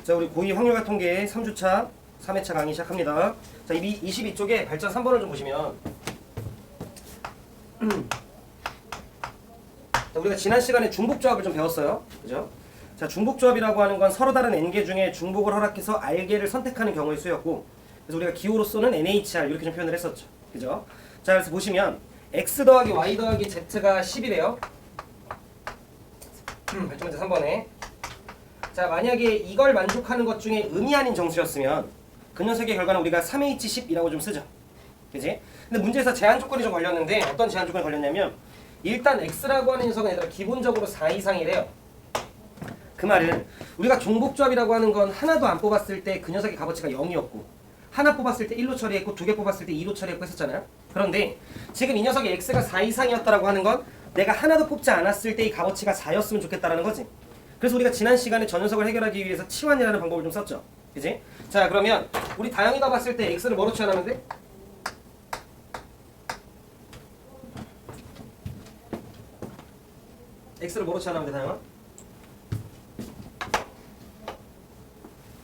자, 우리 고2 확률과 통계 3주차 3회차 강의 시작합니다. 자, 22쪽에 발전 3번을 좀 보시면 자, 우리가 지난 시간에 중복조합을 좀 배웠어요. 그죠? 자, 중복조합이라고 하는 건 서로 다른 n개 중에 중복을 허락해서 r개를 선택하는 경우의 수였고, 그래서 우리가 기호로서는 NHR 이렇게 좀 표현을 했었죠. 그죠? 자, 그래서 보시면 x 더하기 y 더하기 z가 10이래요. 발전 문제 3번에. 자, 만약에 이걸 만족하는 것 중에 음이 아닌 정수였으면 그 녀석의 결과는 우리가 3H10이라고 좀 쓰죠. 그지? 근데 문제에서 제한 조건이 좀 걸렸는데 어떤 제한 조건이 걸렸냐면 일단 x라고 하는 녀석은 얘들아 기본적으로 4 이상이래요. 그 말은 우리가 종복조합이라고 하는 건 하나도 안 뽑았을 때 그 녀석의 값어치가 0이었고 하나 뽑았을 때 1로 처리했고 2개 뽑았을 때 2로 처리했고 했었잖아요. 그런데 지금 이 녀석의 x가 4 이상이었다라고 하는 건 내가 하나도 뽑지 않았을 때 이 값어치가 4였으면 좋겠다라는 거지. 그래서 우리가 지난 시간에 저 녀석을 해결하기 위해서 치환이라는 방법을 좀 썼죠. 그지? 자, 그러면 우리 다영이가 봤을 때 x를 뭐로 치환하면 돼? x를 뭐로 치환하면 돼, 다영아?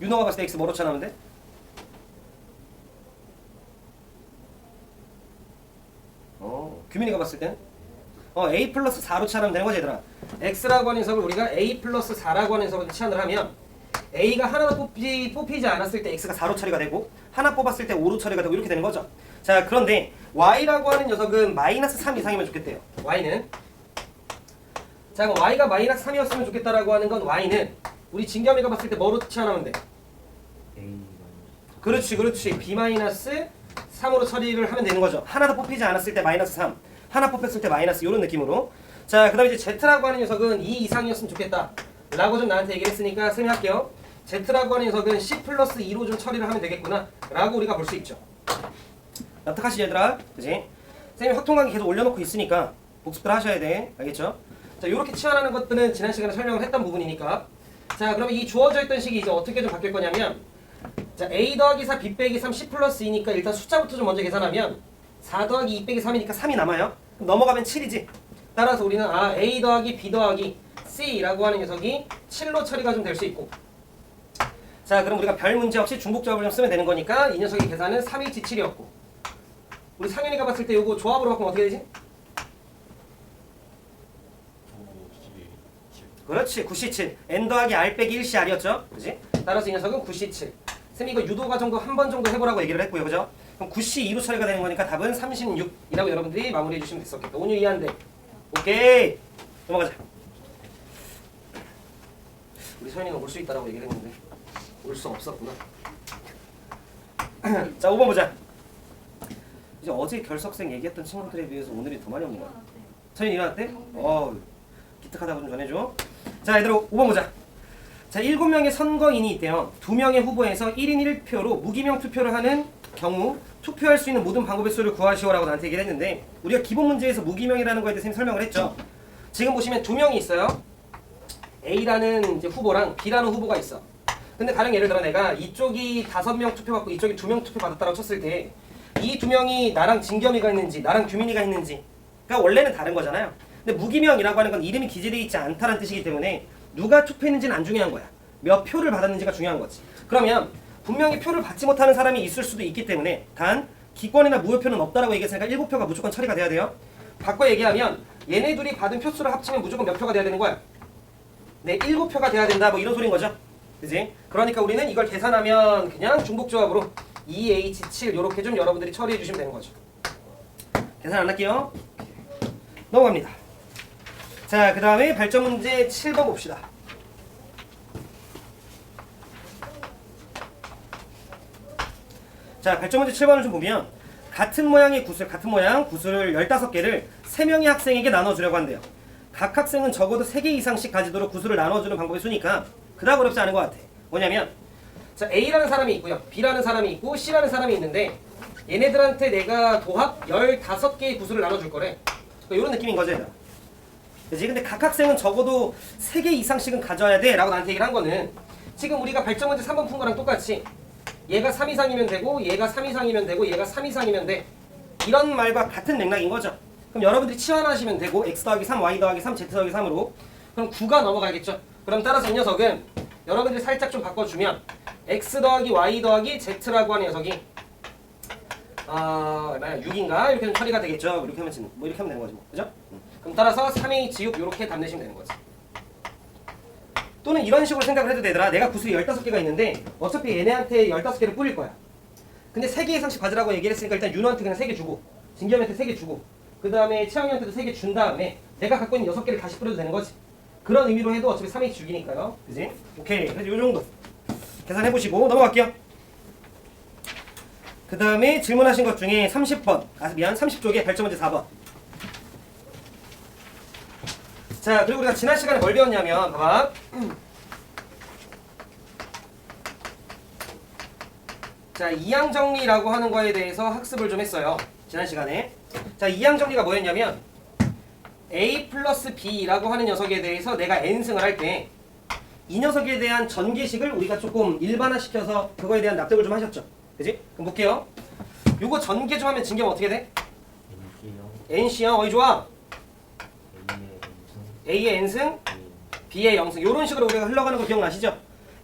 윤호가 봤을 때 x 뭐로 치환하면 돼? 규민이가 봤을 때는? a 플러스 4로 치환하면 되는 거지, 얘들아. x라고 하는 녀석을 우리가 a 플러스 4라고 하는 녀석으로 치환을 하면 a가 하나도 뽑히지 않았을 때 x가 4로 처리가 되고 하나 뽑았을 때 5로 처리가 되고 이렇게 되는 거죠. 자, 그런데 y라고 하는 녀석은 마이너스 3 이상이면 좋겠대요. y는. 자, 그럼 y가 마이너스 3이었으면 좋겠다라고 하는 건 y는 우리 진겸이가 봤을 때 뭐로 치환하면 돼? 그렇지, 그렇지. b 마이너스 3으로 처리를 하면 되는 거죠. 하나도 뽑히지 않았을 때 마이너스 3, 하나 뽑혔을 때 마이너스 이런 느낌으로. 자, 그 다음에 이제 z라고 하는 녀석은 2 이상이었으면 좋겠다 라고 좀 나한테 얘기를 했으니까 쌤이 할게요. z라고 하는 녀석은 c 플러스 2로 좀 처리를 하면 되겠구나 라고 우리가 볼 수 있죠. 납득하시죠, 얘들아? 그치? 쌤이 확통강의 계속 올려놓고 있으니까 복습들 하셔야 돼. 알겠죠? 자, 요렇게 치환하는 것들은 지난 시간에 설명을 했던 부분이니까. 자, 그러면 이 주어져 있던 식이 이제 어떻게 좀 바뀔 거냐면, 자, a 더하기 4 b 빼기 3 c 플러스 2니까 일단 숫자부터 좀 먼저 계산하면 4 더하기 2 빼기 3이니까 3이 남아요. 그럼 넘어가면 7이지. 따라서 우리는 a 더하기 b 더하기 c라고 하는 녀석이 7로 처리가 좀 될 수 있고, 자, 그럼 우리가 별 문제 없이 중복조합을 좀 쓰면 되는 거니까 이 녀석의 계산은 3H7이었고, 우리 상현이가 봤을 때 요거 조합으로 바꾸면 어떻게 되지? 그렇지, 9C7 n 더하기 r 빼기 1CR이었죠. 그지? 따라서 이 녀석은 9C7. 쌤이 이거 유도가 정도 한 번 정도 해보라고 얘기를 했고요. 그죠? 그럼 9C2로 처리가 되는 거니까 답은 36이라고 여러분들이 마무리해 주시면 됐었겠다. 온유 이해한대. 오케이, 넘어가자. 우리 서현이가 올 수 있다라고 얘기를 했는데 올 수 없었구나. 자, 5번 보자. 이제 어제 결석생 얘기했던 친구들에 비해서 오늘이 더 많이 없는 거야. 서현이 일어났대? 기특하다고 좀 전해줘. 자, 얘들아 5번 보자. 자, 7명의 선거인이 있대요. 2명의 후보에서 1인 1표로 무기명 투표를 하는 경우 투표할 수 있는 모든 방법의 수를 구하시오라고 나한테 얘기를 했는데, 우리가 기본 문제에서 무기명이라는 거에 대해서 설명을 했죠. 지금 보시면 2명이 있어요. A라는 이제 후보랑 B라는 후보가 있어. 근데 가령 예를 들어 내가 이쪽이 5명 투표 받고 이쪽이 2명 투표 받았다고 쳤을 때 이 2명이 나랑 진겸이가 있는지 나랑 규민이가 있는지가 원래는 다른 거잖아요. 근데 무기명이라고 하는 건 이름이 기재되어 있지 않다는 뜻이기 때문에 누가 투표했는지는 안 중요한 거야. 몇 표를 받았는지가 중요한 거지. 그러면 분명히 표를 받지 못하는 사람이 있을 수도 있기 때문에 단 기권이나 무효표는 없다라고 얘기했으니까 7표가 무조건 처리가 돼야 돼요. 바꿔 얘기하면 얘네 둘이 받은 표수를 합치면 무조건 몇 표가 돼야 되는 거야? 네, 7표가 돼야 된다, 뭐 이런 소린 거죠. 그지? 그러니까 우리는 이걸 계산하면 그냥 중복조합으로 2H7 이렇게 좀 여러분들이 처리해 주시면 되는 거죠. 계산 안 할게요. 넘어갑니다. 자, 그 다음에 발전 문제 7번 봅시다. 자, 발전 문제 7번을 좀 보면 같은 모양의 구슬, 같은 모양 구슬을 15개를 3명의 학생에게 나눠주려고 한대요. 각 학생은 적어도 3개 이상씩 가지도록 구슬을 나눠주는 방법이 수니까 그다음 어렵지 않은 것 같아. 뭐냐면, 자, A라는 사람이 있고요, B라는 사람이 있고 C라는 사람이 있는데 얘네들한테 내가 도합 15개의 구슬을 나눠줄 거래. 이런 느낌인 거죠, 얘들아. 그치? 근데 각 학생은 적어도 3개 이상씩은 가져야 돼 라고 나한테 얘기를 한 거는, 지금 우리가 발전 문제 3번 푼 거랑 똑같이 얘가 3 이상이면 되고 얘가 3 이상이면 되고 얘가 3 이상이면 돼, 이런 말과 같은 맥락인 거죠. 그럼 여러분들이 치환하시면 되고 x 더하기 3, y 더하기 3, z 더하기 3으로 그럼 9가 넘어가겠죠. 그럼 따라서 이 녀석은 여러분들이 살짝 좀 바꿔주면 x 더하기 y 더하기 z라고 하는 녀석이 얼마야? 6인가? 이렇게 하면 처리가 되겠죠. 이렇게 하면 뭐 이렇게 하면 되는 거지 뭐. 그죠? 그럼 따라서 3H6 이렇게 답 내시면 되는 거지. 또는 이런 식으로 생각을 해도 되더라. 내가 구슬이 15개가 있는데 어차피 얘네한테 15개를 뿌릴 거야. 근데 3개 이상씩 받으라고 얘기를 했으니까 일단 윤호한테 그냥 3개 주고 진겸이한테 3개 주고 그 다음에 채영이한테도 3개 준 다음에 내가 갖고 있는 6개를 다시 뿌려도 되는 거지. 그런 의미로 해도 어차피 3H6이니까요. 그지? 오케이. 그래서 요 정도 계산해보시고 넘어갈게요. 그 다음에 질문하신 것 중에 30번 30쪽에 발전 문제 4번. 자, 그리고 우리가 지난 시간에 뭘 배웠냐면 봐봐. 자, 이항정리라고 하는 거에 대해서 학습을 좀 했어요. 지난 시간에. 자, 이항정리가 뭐였냐면 A 플러스 B라고 하는 녀석에 대해서 내가 N승을 할 때 이 녀석에 대한 전개식을 우리가 조금 일반화시켜서 그거에 대한 납득을 좀 하셨죠. 그지? 그럼 볼게요. 요거 전개 좀 하면 진개면 어떻게 돼? NC요. 어이 좋아. A의 N승, B의 0승. 요런 식으로 우리가 흘러가는 거 기억나시죠?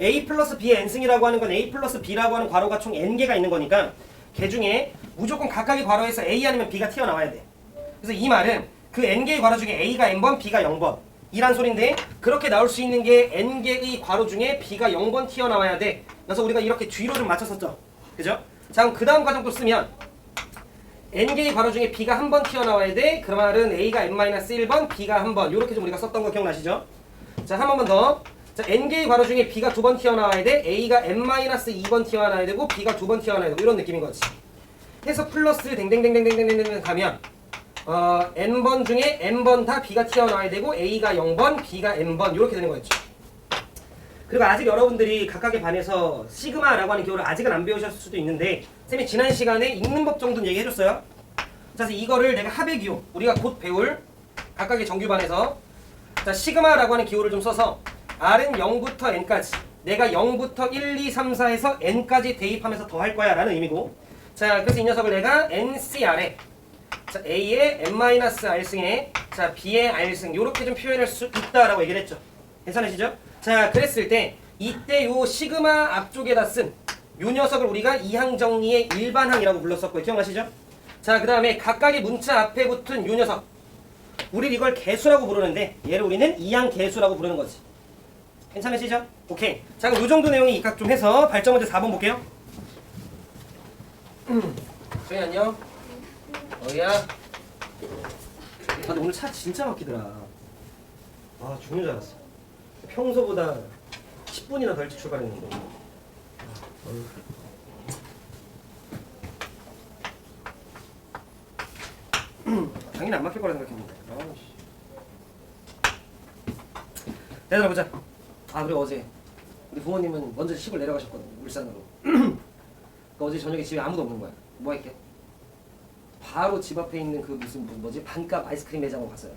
A 플러스 B의 N승이라고 하는 건 A 플러스 B라고 하는 괄호가 총 N개가 있는 거니까 걔 중에 무조건 각각의 괄호에서 A 아니면 B가 튀어나와야 돼. 그래서 이 말은 그 N개의 괄호 중에 A가 N번, B가 0번 이란 소린데 그렇게 나올 수 있는 게 N개의 괄호 중에 B가 0번 튀어나와야 돼. 그래서 우리가 이렇게 뒤로 좀 맞췄었죠. 그죠? 자, 그럼 그 다음 과정도 쓰면 N개의 괄호 중에 B가 한 번 튀어나와야 돼. 그 말은 A가 N-1번, B가 한 번. 이렇게 좀 우리가 썼던 거 기억나시죠? 자, 한 번만 더. 자, N개의 괄호 중에 B가 두 번 튀어나와야 돼. A가 N-2번 튀어나와야 되고 B가 두 번 튀어나와야 되고 이런 느낌인 거지. 해서 플러스 댕댕댕댕댕댕댕 가면 N번 중에 N번 다 B가 튀어나와야 되고 A가 0번, B가 N번 이렇게 되는 거였죠. 그리고 아직 여러분들이 각각의 반에서 시그마라고 하는 기호를 아직은 안 배우셨을 수도 있는데 쌤이 지난 시간에 읽는 법 정도는 얘기해줬어요. 그래서 이거를 내가 합의 기호, 우리가 곧 배울 각각의 정규반에서 자, 시그마라고 하는 기호를 좀 써서 R은 0부터 N까지 내가 0부터 1, 2, 3, 4에서 N까지 대입하면서 더 할 거야 라는 의미고 자, 그래서 이 녀석을 내가 NCR에 자, A의 N-R승에 자, B의 R승 이렇게 좀 표현할 수 있다라고 얘기를 했죠. 괜찮으시죠? 자, 그랬을 때 이때 요 시그마 앞쪽에다 쓴 요 녀석을 우리가 이항정리의 일반항이라고 불렀었고요. 기억나시죠? 자, 그 다음에 각각의 문자 앞에 붙은 요 녀석 우리 이걸 개수라고 부르는데 얘를 우리는 이항개수라고 부르는 거지. 괜찮으시죠? 오케이. 자, 그럼 요 정도 내용이 입각 좀 해서 발전 문제 4번 볼게요. 조이 안녕. 어이야. 아, 근데 오늘 차 진짜 막히더라. 아, 죽는 줄 알았어. 평소보다 10분이나 더 일찍 출발했는데. 당연히 안 막힐 거라 생각했는데. 얘들아 보자. 아, 그리고 어제 우리 부모님은 먼저 시골 내려가셨거든. 울산으로. 그러니까 어제 저녁에 집에 아무도 없는 거야. 뭐 할게? 바로 집 앞에 있는 그 무슨 뭐지? 반값 아이스크림 매장으로 갔어요.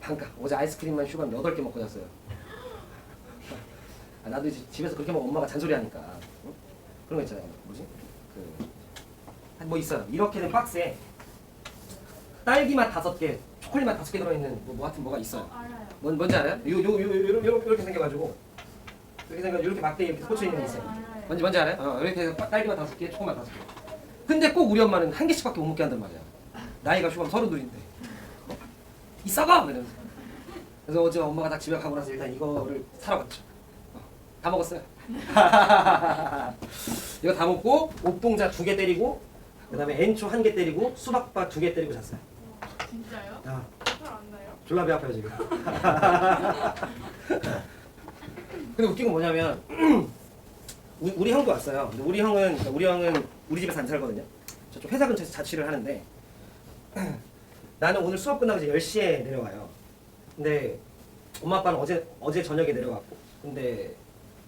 반값. 어제 아이스크림만 슈감 8개 먹고 잤어요. 아, 나도 이제 집에서 그렇게 먹으면 엄마가 잔소리하니까. 응? 그런 거 있잖아요. 뭐지? 뭐 있어요. 이렇게 된 박스에 딸기맛 5개, 초콜릿맛 5개 들어있는 뭐 같은 뭐가 있어요. 알아요. 뭔지 알아요? 요렇게 생겨가지고 이렇게 막대에 이렇게 꽂혀 있는 게 있어요. 알아요. 뭔지 알아요? 이렇게 해서 딸기맛 5개, 초콜릿맛 5개. 근데 꼭 우리 엄마는 한 개씩밖에 못 먹게 한단 말이야. 나이가 슈감 32인데. 이 썩어! 이러면서. 그래서 어제 엄마가 딱 집에 가고 나서 일단 이거를 사러 갔죠. 다 먹었어요. 이거 다 먹고 옥동자 2개 때리고 그 다음에 엔초 1개 때리고 수박바 2개 때리고 잤어요. 진짜요? 야, 잘안 나요? 졸라 배 아파요 지금. 근데 웃긴 건 뭐냐면 우리 형도 왔어요. 근데 우리 형은 우리 집에서 안 살거든요. 저쪽 회사 근처에서 자취를 하는데 나는 오늘 수업 끝나고 이제 10시에 내려와요. 근데 엄마 아빠는 어제 저녁에 내려왔고 근데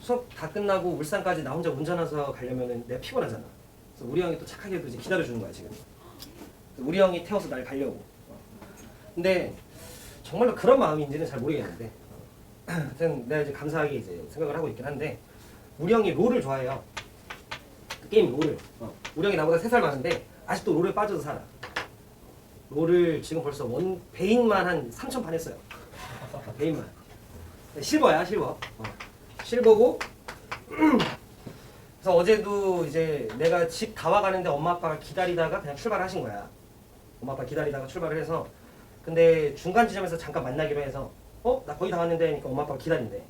수업 다 끝나고 울산까지 나 혼자 운전해서 가려면은 내가 피곤하잖아. 그래서 우리 형이 또 착하게 이제 기다려주는 거야 지금. 우리 형이 태워서 날 가려고. 근데 정말로 그런 마음인지는 잘 모르겠는데 하여튼 내가 이제 감사하게 이제 생각을 하고 있긴 한데 우리 형이 롤을 좋아해요. 그 게임 롤을. 우리 형이 나보다 3살 많은데 아직도 롤에 빠져서 살아. 롤을 지금 벌써 베인만 한 3,000판 했어요. 베인만. 실버야 실버. 실버고. 그래서 어제도 이제 내가 집 다 와가는데 엄마 아빠가 기다리다가 그냥 출발하신 거야. 엄마 아빠 기다리다가 출발을 해서 근데 중간 지점에서 잠깐 만나기로 해서 나 거의 다 왔는데 하니까 엄마 아빠가 기다린대.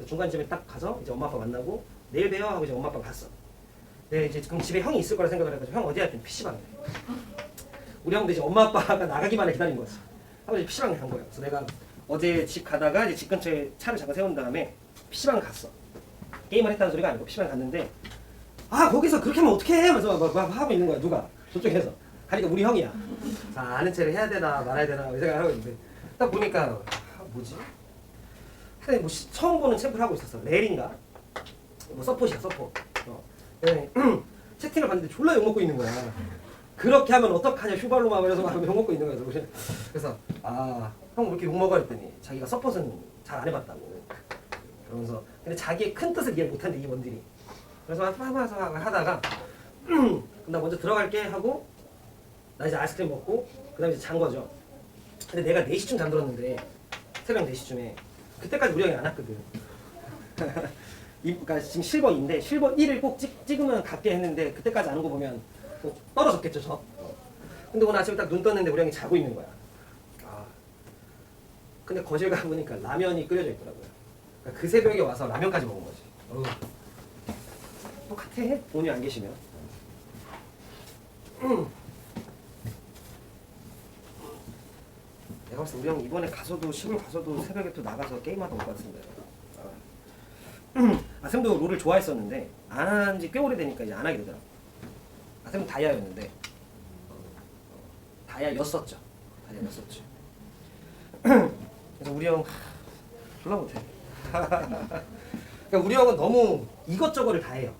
중간 지점에 딱 가서 이제 엄마 아빠 만나고 내일 봬요 하고 이제 엄마 아빠 갔어. 네 이제 그럼 집에 형이 있을 거라 생각을 해가지고 형 어디야 했더니 PC방에. 우리 형도 이제 엄마 아빠가 나가기만을 기다린 거지. 하고 이제 PC방에 간 거야. 그래서 내가 어제 집 가다가 이제 집 근처에 차를 잠깐 세운 다음에 PC방을 갔어. 게임을 했다는 소리가 아니고 PC방 갔는데 거기서 그렇게 하면 어떡해 하면서 막 하고 있는 거야. 누가 저쪽에서 가니까 우리 형이야. 아는 체를 해야 되나 말아야 되나 이 생각을 하고 있는데 딱 보니까 뭐지? 하여튼 뭐 처음 보는 챔프를 하고 있었어. 렐인가? 뭐 서폿이야 서폿. 네. 채팅을 봤는데 졸라 욕먹고 있는 거야. 그렇게 하면 어떡하냐 휴발로마 그래서 막 욕먹고 있는 거야. 그래서 형 왜 이렇게 욕먹어 했더니 자기가 서폿은 잘 안 해봤다고. 그러면서 근데 자기의 큰 뜻을 이해 못한대 이 원딜이. 그래서 막 하다가 나 먼저 들어갈게 하고 나 이제 아이스크림 먹고 그 다음에 이제 잔 거죠. 근데 내가 4시쯤 잠들었는데 새벽 4시쯤에 그때까지 우리 형이 안 왔거든. 그러니까 지금 실버2인데 실버 1을 꼭 찍으면 갖게 했는데 그때까지 안 온 거 보면 떨어졌겠죠 저. 근데 오늘 아침에 딱 눈 떴는데 우리 형이 자고 있는 거야. 근데 거실 가보니까 라면이 끓여져 있더라고요. 그러니까 그 새벽에 와서 라면까지 먹은 거지. 똑같아 본인이 안 계시면. 내가 봤을 때 우리 형 이번에 가서도 시골 가서도 새벽에 또 나가서 게임하다 올 것 같은데. 쌤도 롤을 좋아했었는데 안 한 지 꽤 오래되니까 이제 안 하게 되더라고. 쌤은 다이아였는데 다이아였었죠. 그래서 우리 형 졸라 못해. 그러니까 우리 형은 너무 이것저것을 다 해요.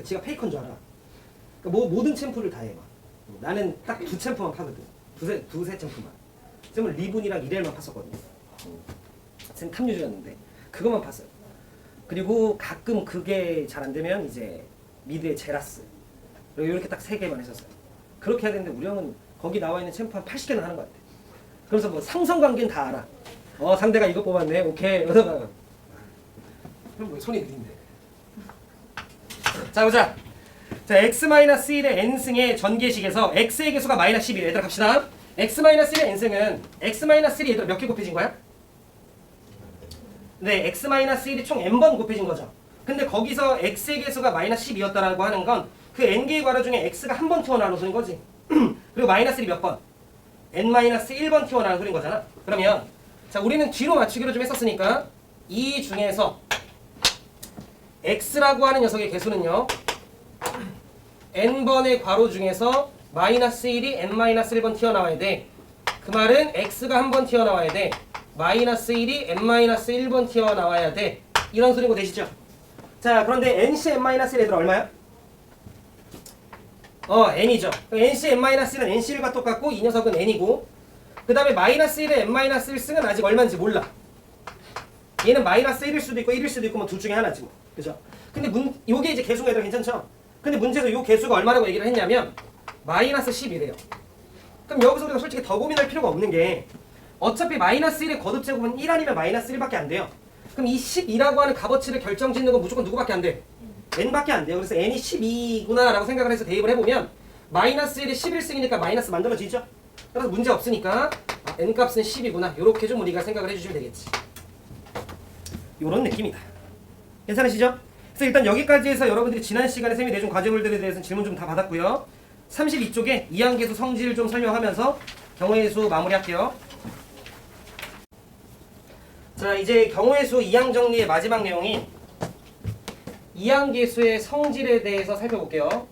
지가 페이커인 줄 알아. 그러니까 모든 챔프를 다 해. 나는 딱 2챔프만 파거든. 두세 챔프만. 쌤은 리븐이랑 이렐만 팠었거든요. 쌤 탐유주였는데 그것만 팠어요. 그리고 가끔 그게 잘 안 되면 이제 미드의 제라스 그리고 이렇게 딱 3개만 했었어요. 그렇게 해야 되는데 우리 형은 거기 나와 있는 챔프 한 80개는 하는 것 같아. 그래서 뭐 상성관계는 다 알아. 상대가 이거 뽑았네. 오케이. 이러다가 그럼 뭐 손이 느린데. 자 보자. 자 x-1의 n승의 전개식에서 x의 개수가 -11. 얘들아 갑시다. x-1의 n승은 x-1이 얘들아 몇 개 곱해진 거야? 네, x-1이 총 n번 곱해진 거죠. 근데 거기서 x의 개수가 -12였다라고 하는 건 그 n개의 괄호 중에 x가 한 번 튀어나오는 소린 거지. 그리고 -1이 몇 번? n-1번 튀어나오는 소린 거잖아. 그러면 자 우리는 뒤로 맞추기로 좀 했었으니까 이 중에서 x라고 하는 녀석의 개수는요 n번의 괄호 중에서 -1이 n-1번 튀어나와야 돼. 그 말은 x가 한 번 튀어나와야 돼. -1이 n-1번 튀어나와야 돼. 이런 소리인 거 되시죠? 자 그런데 nC n-1 얘들 얼마야? n이죠. nC n-1은 nC일과 똑같고 이 녀석은 n이고 그 다음에 -1의 n-1승은 아직 얼마인지 몰라. 얘는 -1일 수도 있고 1일 수도 있고 뭐 둘 중에 하나지 뭐. 그죠? 근데 요게 이제 개수가 얘들 괜찮죠? 근데 문제에서 요 개수가 얼마라고 얘기를 했냐면 -10이래요. 그럼 여기서 우리가 솔직히 더 고민할 필요가 없는 게 어차피 -1의 거듭제곱은 1 아니면 -1밖에 안 돼요. 그럼 이 12라고 하는 값어치를 결정짓는 건 무조건 누구밖에 안 돼? n밖에 안 돼요. 그래서 n이 12구나 라고 생각을 해서 대입을 해보면 -1이 11승이니까 마이너스 만들어지죠? 그래서 문제 없으니까 n값은 10이구나 이렇게 좀 우리가 생각을 해주시면 되겠지. 요런 느낌이다. 괜찮으시죠? 그래서 일단 여기까지 해서 여러분들이 지난 시간에 쌤이 내준 과제물들에 대해서 질문 좀 다 받았고요. 32쪽에 이항계수 성질 좀 설명하면서 경우의 수 마무리할게요. 자 이제 경우의 수 이항 정리의 마지막 내용인 이항계수의 성질에 대해서 살펴볼게요.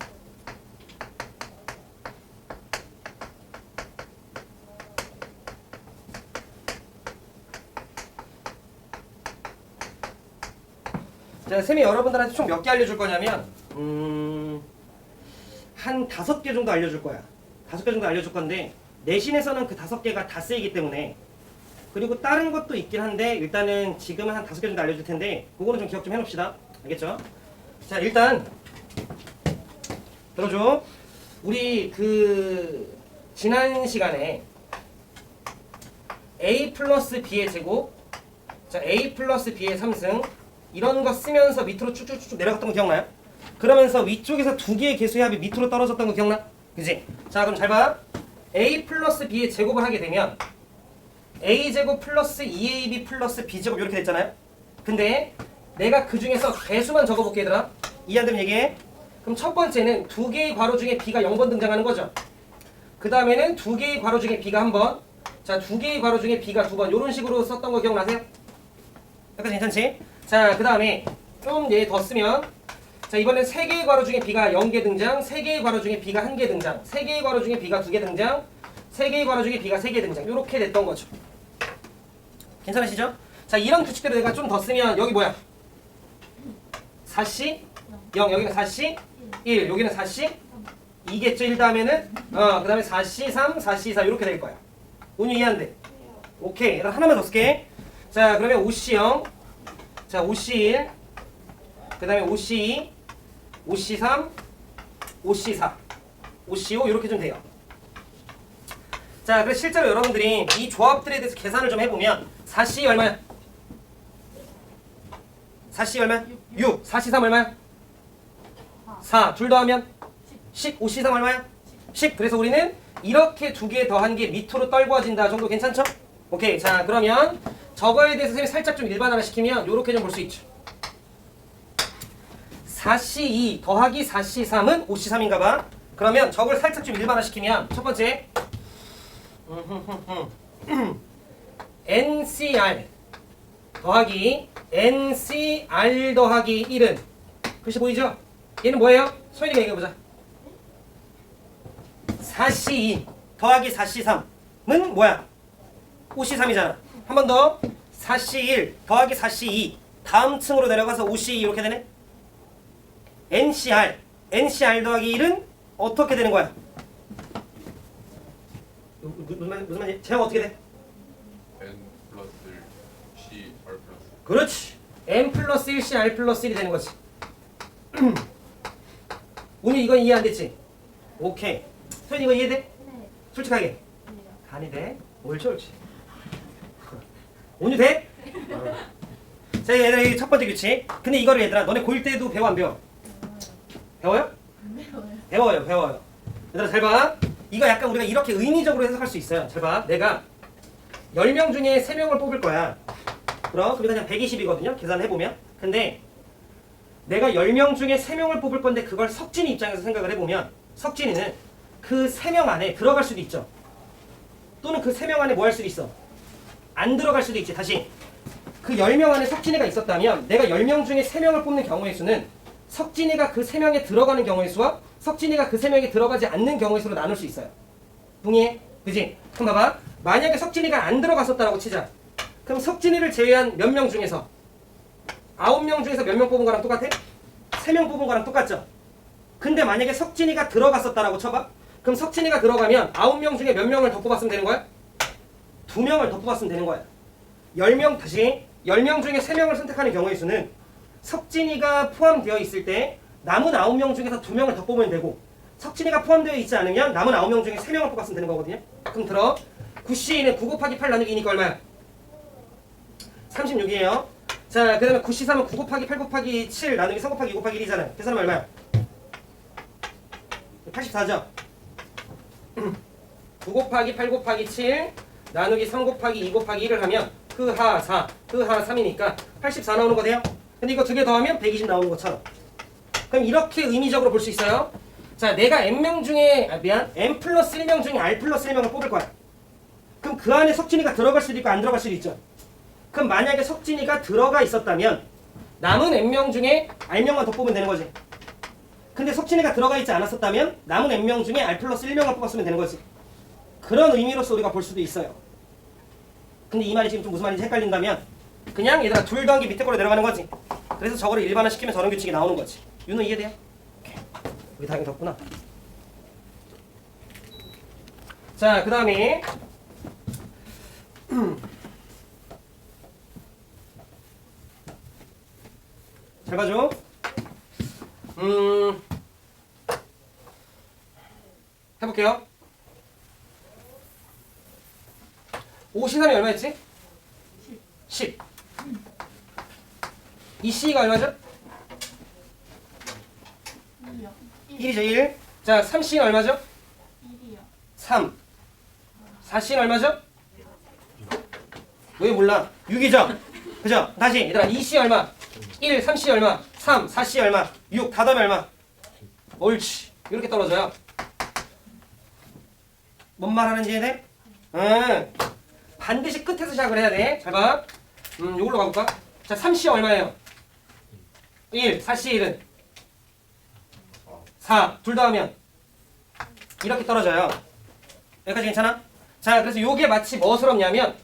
자, 쌤이 여러분들한테 총 몇 개 알려줄 거냐면 한 5개 정도 알려줄 거야. 5개 정도 알려줄 건데 내신에서는 그 5개가 다 쓰이기 때문에 그리고 다른 것도 있긴 한데 일단은 지금은 한 5개 정도 알려줄 텐데 그거는 좀 기억 좀 해놓읍시다. 알겠죠? 자 일단 들어줘. 우리 그 지난 시간에 a 플러스 b의 제곱 자, A 플러스 B의 3승. 이런 거 쓰면서 밑으로 쭉쭉쭉 내려갔던 거 기억나요? 그러면서 위쪽에서 두 개의 개수의 합이 밑으로 떨어졌던 거 기억나? 그지? 자, 그럼 잘 봐. A 플러스 B의 제곱을 하게 되면 A제곱 플러스 2AB 플러스 B제곱 이렇게 됐잖아요? 근데 내가 그 중에서 개수만 적어볼게 얘들아. 이해 안 되면 얘기해. 그럼 첫 번째는 두 개의 괄호 중에 B가 0번 등장하는 거죠. 그 다음에는 두 개의 괄호 중에 B가 한 번. 자, 두 개의 괄호 중에 B가 두 번. 이런 식으로 썼던 거 기억나세요? 약간 괜찮지? 자, 그 다음에 좀 얘 더 쓰면 자, 이번엔 세 개의 괄호 중에 B가 0개 등장, 세 개의 괄호 중에 B가 1개 등장, 세 개의 괄호 중에 B가 2개 등장, 세 개의 괄호 중에 B가 3개 등장. 이렇게 됐던 거죠. 괜찮으시죠? 자, 이런 규칙대로 내가 좀 더 쓰면 여기 뭐야? 4C 0, 여기는 4C 1, 여기는 4C 2겠죠? 1 다음에는 그 다음에 4C 3, 4C 4 이렇게 될 거야. 오늘 이해 안 돼? 오케이. 그럼 하나만 더 쓸게. 자, 그러면 5C 0, 자, 5C 1, 그 다음에 5C 2, 5C 3, 5C 4, 5C 5 이렇게 좀 돼요. 자, 그래서 실제로 여러분들이 이 조합들에 대해서 계산을 좀 해보면 4C 얼마야? 4C 얼마야? 6. 4C 3 얼마야? 4. 둘 더하면 10. 5C 3 얼마야? 10. 그래서 우리는 이렇게 두 개 더한 게 밑으로 떨궈진다 정도 괜찮죠? 오케이. 자, 그러면 저거에 대해서 선생님이 살짝 좀 일반화를 시키면 이렇게 좀 볼 수 있죠. 4C 2 더하기 4C 3은 5C 3인가 봐. 그러면 저걸 살짝 좀 일반화 시키면 첫 번째 NCR 더하기 NCR 더하기 1은 글씨 보이죠? 얘는 뭐예요? 소연이가 얘기해보자. 4C2 더하기 4C3은 뭐야? 5C3이잖아. 한 번 더 4C1 더하기 4C2 다음 층으로 내려가서 5C2 이렇게 되네. NCR 더하기 1은 어떻게 되는 거야? 무슨 말이야? 제가 어떻게 돼? N 플러스 C R 플러스 그렇지. N 플러스 1C R 플러스 1이 되는 거지. 오늘 이건 이해 안 됐지? 오케이. 소연 이거 이해돼? 네. 솔직하게. 간이 돼? 옳지. 오늘 돼? 자, 얘들아, 이 첫 번째 규칙. 근데 이거를 얘들아, 너네 고1 때도 배워 안 배워? 배워요? 배워요. 얘들아, 잘 봐. 이거 약간 우리가 이렇게 의미적으로 해석할 수 있어요. 잘 봐. 내가 10명 중에 3명을 뽑을 거야. 그럼 우리가 그냥 120이거든요. 계산해보면. 근데 내가 10명 중에 3명을 뽑을 건데 그걸 석진이 입장에서 생각을 해보면 석진이는 그 3명 안에 들어갈 수도 있죠. 또는 그 3명 안에 뭐 할 수도 있어? 안 들어갈 수도 있지. 다시. 그 10명 안에 석진이가 있었다면 내가 10명 중에 3명을 뽑는 경우의 수는 석진이가 그 3명에 들어가는 경우의 수와 석진이가 그 3명에 들어가지 않는 경우의 수로 나눌 수 있어요. 동의해? 그지? 그럼 봐봐. 만약에 석진이가 안 들어갔었다라고 치자. 그럼 석진이를 제외한 몇 명 중에서 9명 중에서 몇 명 뽑은 거랑 똑같아? 3명 뽑은 거랑 똑같죠? 근데 만약에 석진이가 들어갔었다라고 쳐봐. 그럼 석진이가 들어가면 9명 중에 몇 명을 더 뽑았으면 되는 거야? 2명을 더 뽑았으면 되는 거야. 10명 다시 10명 중에 3명을 선택하는 경우의 수는 석진이가 포함되어 있을 때 남은 9명 중에서 2명을 더 뽑으면 되고 석진이가 포함되어 있지 않으면 남은 9명 중에 3명을 뽑았으면 되는 거거든요. 그럼 들어. 9C는 9 곱하기 8 나누기 2니까 얼마야? 36이에요. 자, 그 다음에 9C3은 9 곱하기 8 곱하기 7 나누기 3 곱하기 2 곱하기 1이잖아요. 계산하면 얼마야? 84죠? 9 곱하기 8 곱하기 7 나누기 3 곱하기 2 곱하기 1을 하면 그 하 4, 그 하 3이니까 84 나오는 거돼요? 근데 이거 두 개 더하면 120 나오는 것처럼. 그럼 이렇게 의미적으로 볼 수 있어요. 자, 내가 N명 중에 N 플러스 1명 중에 R 플러스 1명을 뽑을 거야. 그럼 그 안에 석진이가 들어갈 수도 있고 안 들어갈 수도 있죠. 그럼 만약에 석진이가 들어가 있었다면 남은 N명 중에 R명만 더 뽑으면 되는 거지. 근데 석진이가 들어가 있지 않았었다면 남은 N명 중에 R 플러스 1명만 뽑았으면 되는 거지. 그런 의미로서 우리가 볼 수도 있어요. 근데 이 말이 지금 좀 무슨 말인지 헷갈린다면 그냥 얘들아 둘 더한 게 밑에 거로 내려가는 거지. 그래서 저거를 일반화시키면 저런 규칙이 나오는 거지. 윤호 이해돼요? 오케이. 우리 다행히 덥구나. 자, 그 다음에 잘 봐줘. 해볼게요. 5C3이 얼마였지? 10. 이 C가 얼마죠? 2요. 1이죠 1. 자 3C는 얼마죠? 1이요. 3. 4C는 얼마죠? 왜 몰라? 6이죠? 그죠? 다시 얘들아 2C 얼마? 1, 3C 얼마? 3, 4C 얼마? 6, 다 더하면 얼마? 옳지. 이렇게 떨어져요. 뭔 말하는지 이해돼? 응. 반드시 끝에서 시작을 해야 돼. 잘 봐. 요걸로 가볼까? 자 3C 얼마예요? 1, 4C 1은 4. 둘 더하면 이렇게 떨어져요. 여기까지 괜찮아? 자 그래서 요게 마치 뭐스럽냐면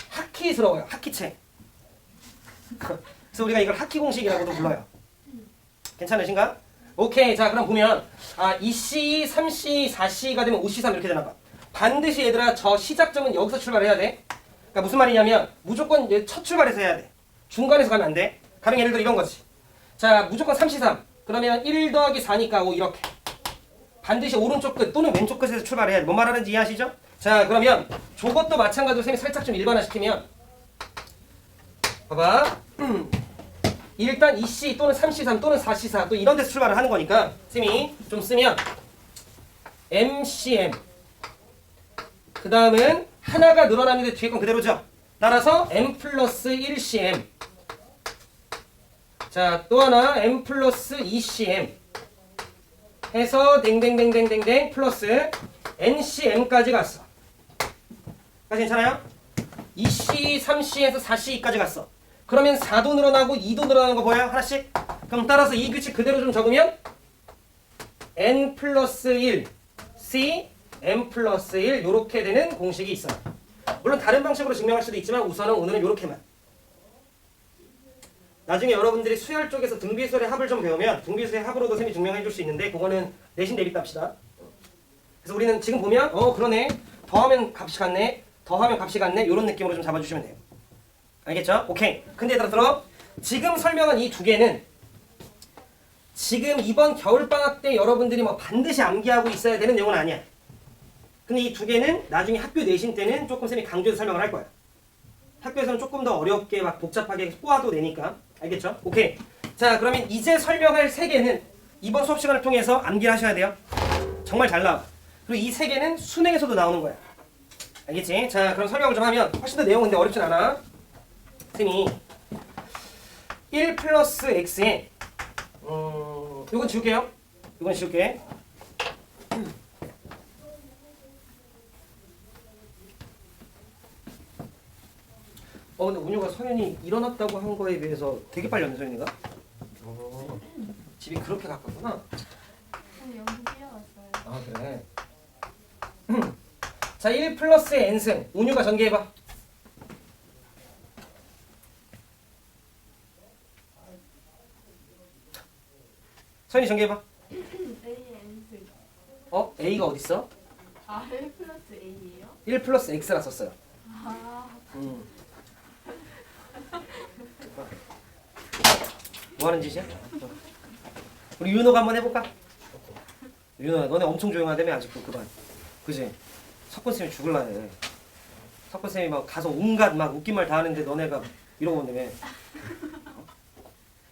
하키스러워요. 하키책. 그래서 우리가 이걸 하키 공식이라고도 불러요. 괜찮으신가? 오케이. 자 그럼 보면 2C, 3C, 4C가 되면 5C3 이렇게 되나 봐. 반드시 얘들아 저 시작점은 여기서 출발해야 돼. 그러니까 무슨 말이냐면 무조건 첫 출발에서 해야 돼. 중간에서 가면 안 돼. 가령 예를 들어 이런 거지. 자 무조건 3C3 그러면 1 더하기 4니까 5 이렇게. 반드시 오른쪽 끝 또는 왼쪽 끝에서 출발해야 돼. 뭔 말하는지 이해하시죠? 자 그러면 저것도 마찬가지로 쌤이 살짝 좀 일반화시키면 봐봐. 일단 2C 또는 3C3 또는 4C4 또 이런 데서 출발을 하는 거니까 쌤이 좀 쓰면 MCM 그 다음은 하나가 늘어나는데 뒤에 건 그대로죠. 따라서 M 플러스 1CM 자 또 하나 M 플러스 2CM 해서 댕댕댕댕댕댕 플러스 NCM까지 갔어. 까지 괜찮아요? 2C, 3C에서 4C까지 갔어. 그러면 4도 늘어나고 2도 늘어나는 거 보여요? 하나씩? 그럼 따라서 이 규칙 그대로 좀 적으면 N 플러스 1 C M 플러스 1 요렇게 되는 공식이 있어요. 물론 다른 방식으로 증명할 수도 있지만 우선은 오늘은 요렇게만. 나중에 여러분들이 수열 쪽에서 등비수열의 합을 좀 배우면 등비수열의 합으로도 쌤이 증명해 줄 수 있는데 그거는 내신 대비 값이다. 그래서 우리는 지금 보면 그러네. 더하면 값이 같네. 더하면 값이 같네. 요런 느낌으로 좀 잡아주시면 돼요. 알겠죠? 오케이. 근데 얘들아 들어. 지금 설명한 이 두 개는 지금 이번 겨울방학 때 여러분들이 뭐 반드시 암기하고 있어야 되는 내용은 아니야. 근데 이 두 개는 나중에 학교 내신 때는 조금 쌤이 강조해서 설명을 할 거야. 학교에서는 조금 더 어렵게 막 복잡하게 꼬아도 되니까. 알겠죠? 오케이. 자 그러면 이제 설명할 세 개는 이번 수업 시간을 통해서 암기를 하셔야 돼요. 정말 잘 나와. 그리고 이 세 개는 수능에서도 나오는 거야. 알겠지? 자 그럼 설명을 좀 하면 훨씬 더 내용은 근데 어렵진 않아. 쌤이 1 플러스 x에 요건 지울게요. 요건 지울게. 근데 운유가 서윤이 일어났다고 한 거에 비해서 되게 빨리 왔네 서윤이가. 집이 그렇게 가깝구나. 저는 연기 뛰어왔어요. 아 그래. 자 1 플러스 n승 운유가 전개해봐. 서윤이 전개해봐. A의 N승. A가 어딨어? R 플러스 A예요? 1 플러스 x라 썼어요. 뭐 하는 짓이야? 우리 윤호가 한번 해볼까? 윤호야 너네 엄청 조용하다며 아직도 그반 그지? 석권쌤이 죽을라 해. 석권쌤이 막 가서 온갖 막 웃긴 말 다 하는데 너네가 이러고 온다며.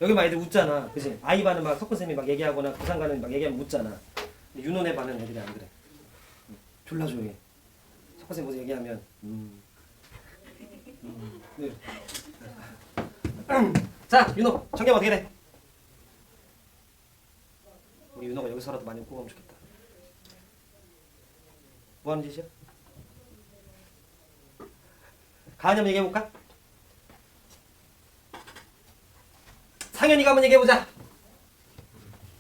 여기 막 애들 웃잖아 그지? 아이 반은 막 석권쌤이 막 얘기하거나 부산 가는 막 얘기하면 웃잖아. 근데 윤호네 반은 애들이 안 그래. 졸라 조용해. 석권쌤 뭐서 얘기하면 네. 자 윤호 정답 어떻게 돼? 우리 윤호가 여기서라도 많이 웃고 가면 좋겠다. 뭐 하는 짓이야? 가은이 한번 얘기해볼까? 상현이가 한번 얘기해보자.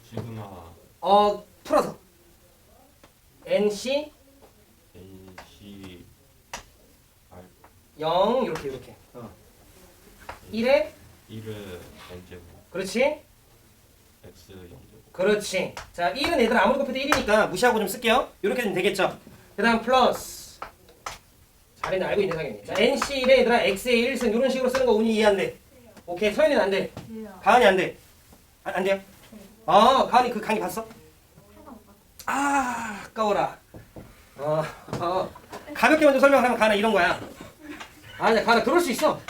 시그마 풀어서 NC NC R 0 이렇게 1에 1은 N제곱 그렇지? X 0제곱 그렇지. 자 1은 얘들 아무리 곱해도 1이니까 무시하고 좀 쓸게요. 이렇게 되면 되겠죠. 그 다음 플러스 잘했네. 알고 있네 상현이. 자 NC 1에 얘들아 X의 1승 이런 식으로 쓰는 거 운이 이해 안 돼. 오케이 서현이는 안 돼. 돼요. 가은이 안 돼. 안 돼요? 가은이 그 강의 봤어? 하나 오빠. 아까워라. 가볍게 먼저 설명을 하면 가은아 이런 거야. 아니야 가은아 그럴 수 있어.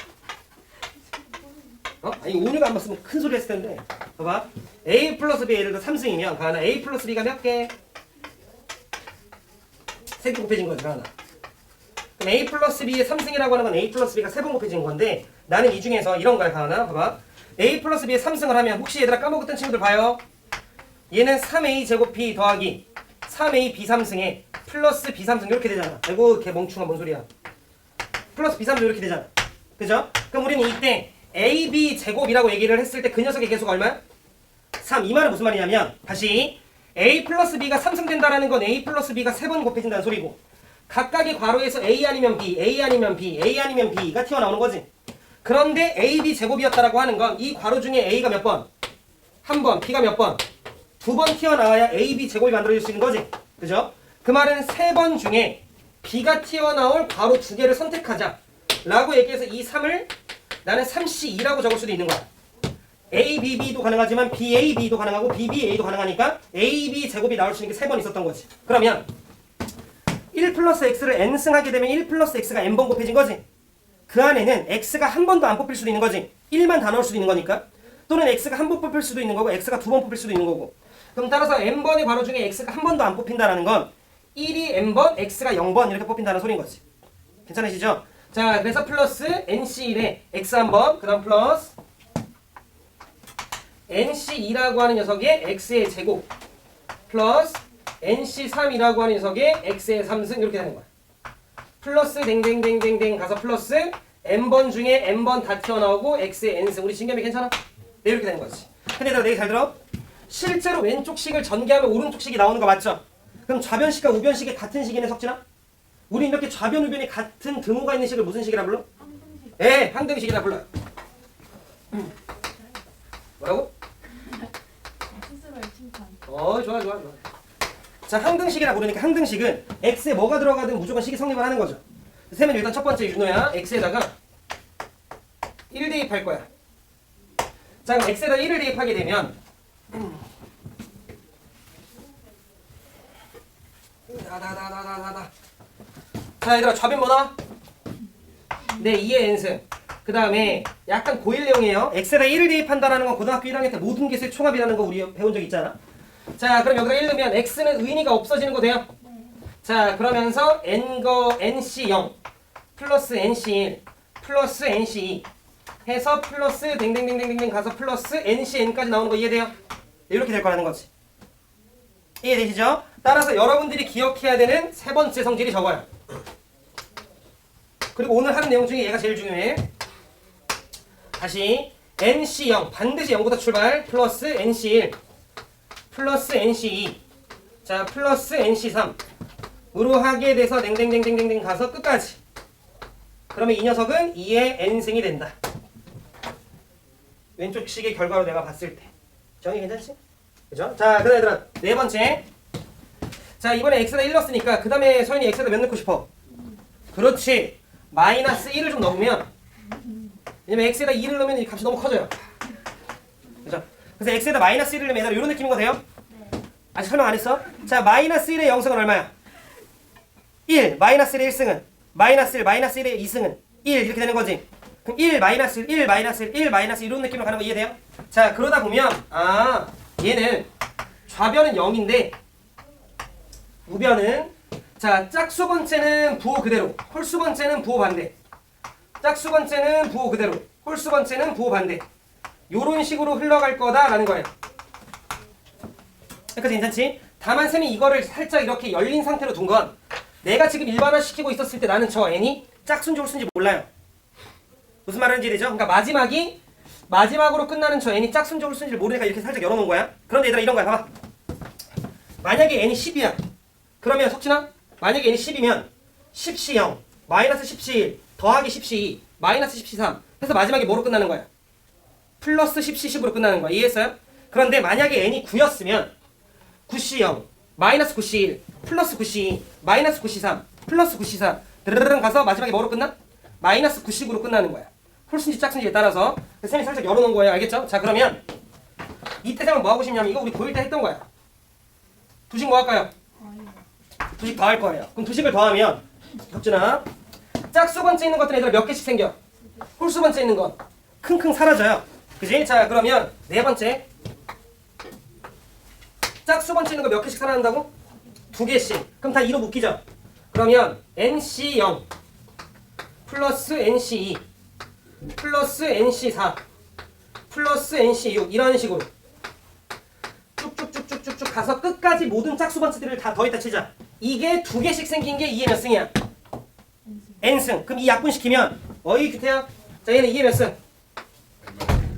아니 온유가 안 맞으면 큰 소리 했을 텐데. 봐봐. A 플러스 B 예를 들어 3승이면 가나 A 플러스 B가 몇 개? 3개 곱해진 거지 가나. 그럼 A 플러스 B의 3승이라고 하는 건 A 플러스 B가 3번 곱해진 건데 나는 이 중에서 이런 거야 가나. 봐봐. A 플러스 B의 3승을 하면 혹시 얘들아 까먹었던 친구들 봐요. 얘는 3A 제곱 B 더하기 3A B 3승에 플러스 B 3승 이렇게 되잖아. 아이고 걔 멍충아 뭔 소리야. 플러스 B 3승 이렇게 되잖아. 그죠? 그럼 우리는 이때 AB 제곱이라고 얘기를 했을 때 그 녀석의 개수가 얼마야? 3. 이 말은 무슨 말이냐면 다시 A 플러스 B가 3승 된다라는 건 A 플러스 B가 3번 곱해진다는 소리고 각각의 괄호에서 A 아니면 B, A 아니면 B, A 아니면 B가 튀어나오는 거지. 그런데 AB 제곱이었다라고 하는 건 이 괄호 중에 A가 몇 번? 한 번, B가 몇 번? 2번 튀어나와야 AB 제곱이 만들어질 수 있는 거지. 그죠? 그 말은 3번 중에 B가 튀어나올 괄호 2개를 선택하자 라고 얘기해서 이 3을 나는 3C2라고 적을 수도 있는 거야. ABB도 가능하지만 BAB도 가능하고 BBA도 가능하니까 AB 제곱이 나올 수 있는 게 3번 있었던 거지. 그러면 1 플러스 X를 N승하게 되면 1 플러스 X가 N번 곱해진 거지. 그 안에는 X가 한 번도 안 뽑힐 수도 있는 거지. 1만 다 넣을 수도 있는 거니까. 또는 X가 한 번 뽑힐 수도 있는 거고 X가 2번 뽑힐 수도 있는 거고. 그럼 따라서 N번의 괄호 중에 X가 한 번도 안 뽑힌다는 건 1이 N번, X가 0번 이렇게 뽑힌다는 소리인 거지. 괜찮으시죠? 자, 그래서 플러스 NC1에 X 한 번, 그 다음 플러스 NC2라고 하는 녀석의 X의 제곱 플러스 NC3이라고 하는 녀석의 X의 3승 이렇게 되는 거야. 플러스 댕댕댕댕댕 가서 플러스 N번 중에 N번 다 튀어나오고 X의 N승. 우리 진겸이 괜찮아? 네, 이렇게 되는 거지. 근데 너 내기 잘 들어? 실제로 왼쪽 식을 전개하면 오른쪽 식이 나오는 거 맞죠? 그럼 좌변식과 우변식이 같은 식이네 석진아? 우리 이렇게 좌변 우변이 같은 등호가 있는 식을 무슨 식이라 불러? 항등식. 예, 항등식이라 불러요. 뭐라고? 스스로의 칭찬. 좋아. 자, 항등식이라 부르니까 항등식은 x에 뭐가 들어가든 무조건 식이 성립을 하는 거죠. 세면 일단 첫 번째 윤호야. x에다가 1 대입할 거야. 자, 그럼 x에다 1을 대입하게 되면 자, 얘들아 좌변 뭐다? 네, 2의 n승. 그 다음에 약간 고일내용이에요. x에다 1을 대입한다라는 건 고등학교 1학년 때 모든 개수의 총합이라는 거 우리 배운 적 있잖아. 자, 그럼 여기다 1 넣으면 x는 의미가 없어지는 거 돼요? 네. 자, 그러면서 nc0 플러스 nc1 플러스 nc2 해서 플러스 댕댕댕댕댕 가서 플러스 ncn까지 나오는 거 이해돼요? 이렇게 될 거라는 거지. 이해되시죠? 따라서 여러분들이 기억해야 되는 세 번째 성질이 저거야. 그리고 오늘 하는 내용 중에 얘가 제일 중요해. 다시 nc0 반드시 0부터 출발 플러스 nc1 플러스 nc2 자 플러스 nc3으로 하게 돼서 댕댕댕댕댕 가서 끝까지. 그러면 이 녀석은 2의 n승이 된다. 왼쪽 식의 결과로 내가 봤을 때 정이 괜찮지? 그죠? 자, 그다음 얘들아 네 번째. 자, 이번에 x에다 1 넣었으니까 그 다음에 서윤이 x에다 몇 넣고 싶어? 그렇지. 마이너스 1을 좀 넣으면, 왜냐면 x에다 2를 넣으면 이 값이 너무 커져요. 그죠? 그래서 x에다 마이너스 1을 넣으면 얘들아 이런 느낌인 거 돼요? 네. 아직 설명 안 했어? 자, 마이너스 1의 0승은 얼마야? 1. 마이너스 1의 1승은? 마이너스 1, 마이너스 1의 2승은? 1 이렇게 되는 거지. 그럼 1, 마이너스 1, 1, 마이너스 1, 1, 마이너스 1 이런 느낌으로 가는 거 이해돼요? 자, 그러다 보면 얘는 좌변은 0인데 우변은 자, 짝수 번째는 부호 그대로, 홀수 번째는 부호 반대. 짝수 번째는 부호 그대로, 홀수 번째는 부호 반대. 요런 식으로 흘러갈 거다라는 거예요. 여기까지 괜찮지? 다만 쌤이 이거를 살짝 이렇게 열린 상태로 둔 건 내가 지금 일반화 시키고 있었을 때 나는 저 n이 짝수인지 홀수인지 몰라요. 무슨 말인지 되죠? 그러니까 마지막으로 끝나는 저 n이 짝수인지 홀수인지를 모르니까 이렇게 살짝 열어놓은 거야. 그런데 얘들아 이런 거야. 봐봐. 만약에 n이 10이야. 그러면 석진아 만약에 n이 10이면 10C 0 마이너스 10C 1 더하기 10C 2 마이너스 10C 3 해서 마지막에 뭐로 끝나는 거야? 플러스 10C 10으로 끝나는 거야. 이해했어요? 그런데 만약에 n이 9였으면 9C 0 마이너스 9C 1 플러스 9C 2 마이너스 9C 3 플러스 9C 4 드르르릉 가서 마지막에 뭐로 끝나? 마이너스 9C으로 끝나는 거야. 홀수인지 짝수인지에 따라서. 쌤이 살짝 열어놓은 거예요. 알겠죠? 자, 그러면 이때 쌤은 뭐 하고 싶냐면 이거 우리 고1 때 했던 거야. 두식 뭐 할까요? 두식 더 할 거예요. 그럼 두식을 더하면 덕준아 짝수 번째 있는 것들은 얘들아 몇 개씩 생겨? 홀수 번째 있는 건 킁킁 사라져요. 그지? 자, 그러면 네 번째. 짝수 번째 있는 거 몇 개씩 살아난다고? 2개씩. 그럼 다 2로 묶이죠? 그러면 NC0 플러스 NC2 플러스 NC4 플러스 NC6 이런 식으로 쭉쭉쭉쭉쭉 가서 끝까지 모든 짝수 번째들을 다 더했다 치자. 이게 2개씩 생긴 게 2의 몇 승이야? n승. 그럼 이 약분시키면 어이 규태야. 자, 얘는 2의 몇 승?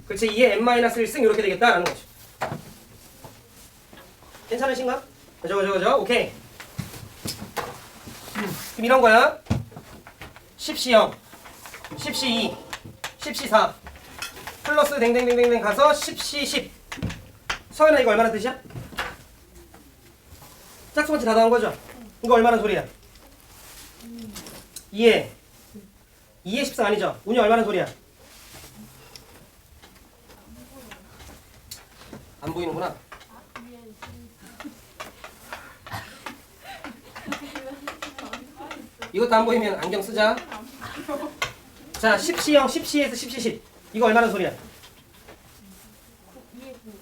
그렇지. 2의 n-1승 이렇게 되겠다라는 거죠. 괜찮으신가? 그죠. 오케이. 그럼 이런 거야. 10C0 10C2 10C4 플러스 댕댕댕댕댕 가서 10C10. 서연아 이거 얼마나 뜻이야? 짝수 번째 다 나온 거죠? 이거 얼마나 소리야? 2에 14 아니죠? 운이 얼마나 소리야? 안 보이는구나. 이것도 안 보이면 안경 쓰자. 자, 10C0, 10C에서 10C10. 이거 얼마나 소리야?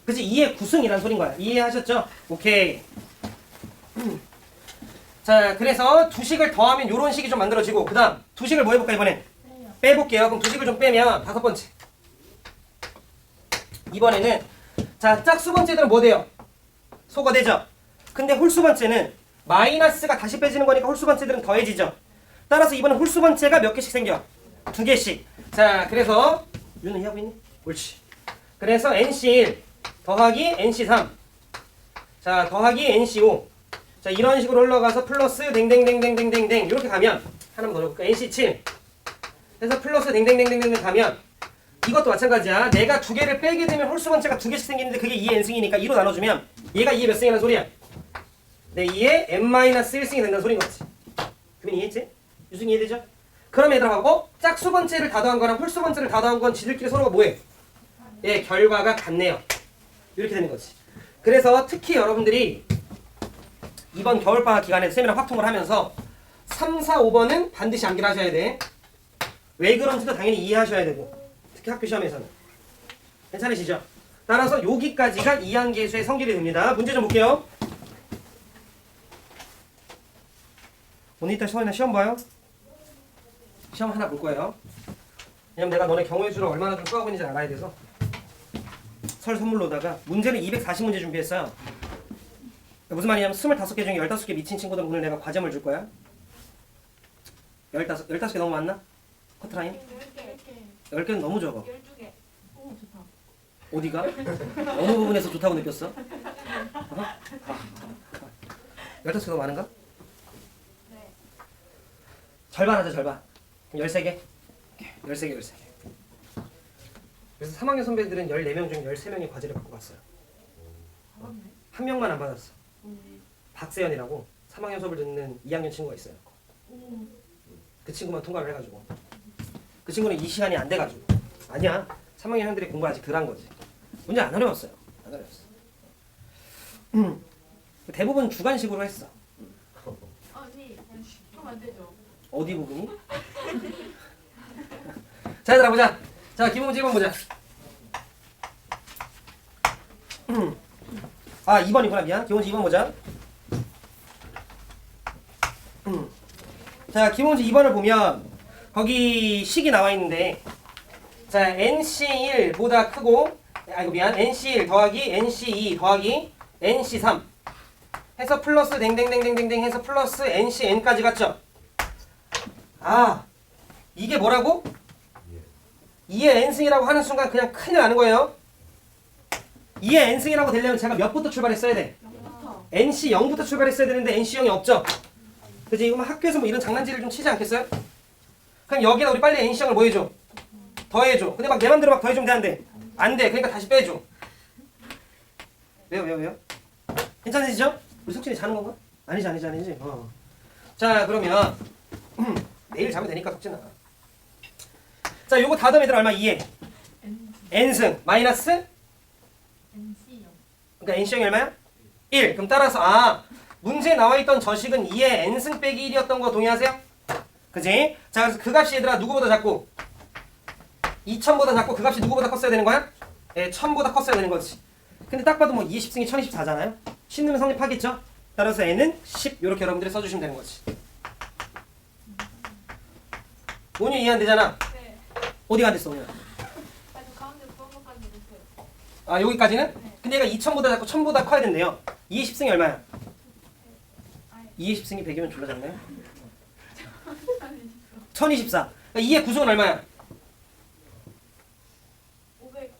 그치? 2의 9승이라는 소린 거야. 이해하셨죠? 오케이. 자, 그래서 두식을 더하면 이런 식이 좀 만들어지고, 그 다음 두식을 뭐 해볼까 이번엔? 빼볼게요. 그럼 두식을 좀 빼면 다섯 번째. 이번에는 자, 짝수 번째들은 뭐 돼요? 소거 되죠? 근데 홀수 번째는 마이너스가 다시 빼지는 거니까 홀수 번째들은 더해지죠? 따라서 이번엔 홀수 번째가 몇 개씩 생겨? 2개씩. 자, 그래서 유는 이해하고 있니? 옳지. 그래서 NC1 더하기 NC3 자, 더하기 NC5 자, 이런 식으로 흘러가서 플러스 댕댕댕댕댕댕댕 이렇게 가면 하나만 더 넣어볼까? NC7 해서 플러스 댕댕댕댕댕 가면 이것도 마찬가지야. 내가 2개를 빼게 되면 홀수 번째가 2개씩 생기는데 그게 2의 n승이니까 2로 나눠주면 얘가 2의 몇 승이라는 소리야? 네, 2의 n-1승이 된다는 소리인 거지. 그러면 이해했지? 유승이 이해되죠? 그럼 얘들아, 짝수 번째를 다 더한 거랑 홀수 번째를 다 더한 건 지들끼리 서로가 뭐해? 예, 결과가 같네요. 이렇게 되는 거지. 그래서 특히 여러분들이 이번 겨울방학 기간에 세미나 확통을 하면서 3, 4, 5번은 반드시 암기를 하셔야 돼. 왜 그런지도 당연히 이해하셔야 되고, 특히 학교 시험에서는. 괜찮으시죠? 따라서 여기까지가 이항계수의 성질이 됩니다. 문제 좀 볼게요. 오늘 이따 서연아 시험 봐요? 시험 하나 볼 거예요. 왜냐면 내가 너네 경우의 수를 얼마나 좀 수하고 있는지 알아야 돼서. 설 선물로다가 문제는 240문제 준비했어요. 무슨 말이냐면 25개 중에 15개 미친 친구들 오늘 내가 과점을 줄 거야. 15개 너무 많나? 커트라인? 10개는 너무 적어. 12개. 오, 좋다. 어디가? 어느 부분에서 좋다고 느꼈어? 어? 15개 너무 많은가? 네. 절반 하자, 절반. 그럼 13개? 13개. 그래서 3학년 선배들은 14명 중 13명이 과제를 받고 갔어요. 받았네. 한 명만 안 받았어. 오. 박세연이라고 3학년 수업을 듣는 2학년 친구가 있어요. 오. 그 친구만 통과를 해가지고. 그 친구는 이 시간이 안 돼가지고. 아니야. 3학년 형들이 공부 아직 덜 한 거지. 문제 안 어려웠어요. 안 어려웠어. 대부분 주관식으로 했어. 아니, 그럼 안 되죠. 어디 부분이? 자, 얘들아 보자. 자, 기본 문제 1번 보자. 아, 2번이구나. 미안. 기본 문제 2번 보자. 자, 기본 문제 2번을 보면 거기 식이 나와 있는데 자, NC1보다 크고 아이고 미안. NC1 더하기 NC2 더하기 NC3 해서 플러스 댕댕댕댕댕댕 해서 플러스 NCN까지 갔죠? 아, 이게 뭐라고? 2의 n승이라고 하는 순간 그냥 큰일 나는 거예요. 2의 n승이라고 되려면 제가 몇부터 출발했어야 돼? 0부터. NC 0부터 출발했어야 되는데 NC 0이 없죠? 그치? 이거 학교에서 뭐 이런 장난질을 좀 치지 않겠어요? 그럼 여기다 우리 빨리 NC 0을 뭐 해줘? 더해줘. 근데 막 내 맘대로 막 더해주면 되는데 안 돼. 그러니까 다시 빼줘. 왜요? 괜찮으시죠? 우리 석진이 자는 건가? 아니지. 자, 그러면 내일 자면 되니까 석진아. 자, 요거 다 더하면 얘들아 얼마? 2에 n승 마이너스 NC0. 그러니까 nC형이 얼마야? 1. 그럼 따라서 문제에 나와있던 저식은 2의 n승 빼기 1이었던 거 동의하세요? 그지? 자, 그래서 그 값이 얘들아 누구보다 작고 2000보다 작고 그 값이 누구보다 컸어야 되는 거야? 예, 1000보다 컸어야 되는 거지. 근데 딱 봐도 뭐 2의 10승이 1024잖아요. 10 넣으면 성립하겠죠? 따라서 n은 10 이렇게 여러분들이 써주시면 되는 거지. 오늘 이해 안 되잖아. 네. 어디가 안 됐어 오늘? 아주 가운데 그런 것까지 못해요. 아 여기까지는? 네. 근데 얘가 2000보다 작고 1000보다 커야 된대요. 2의 10승이 얼마야? 아니. 2의 10승이 100이면 졸라 작네. 아니. 1024. 그러니까 2의 9승은 얼마야? 500.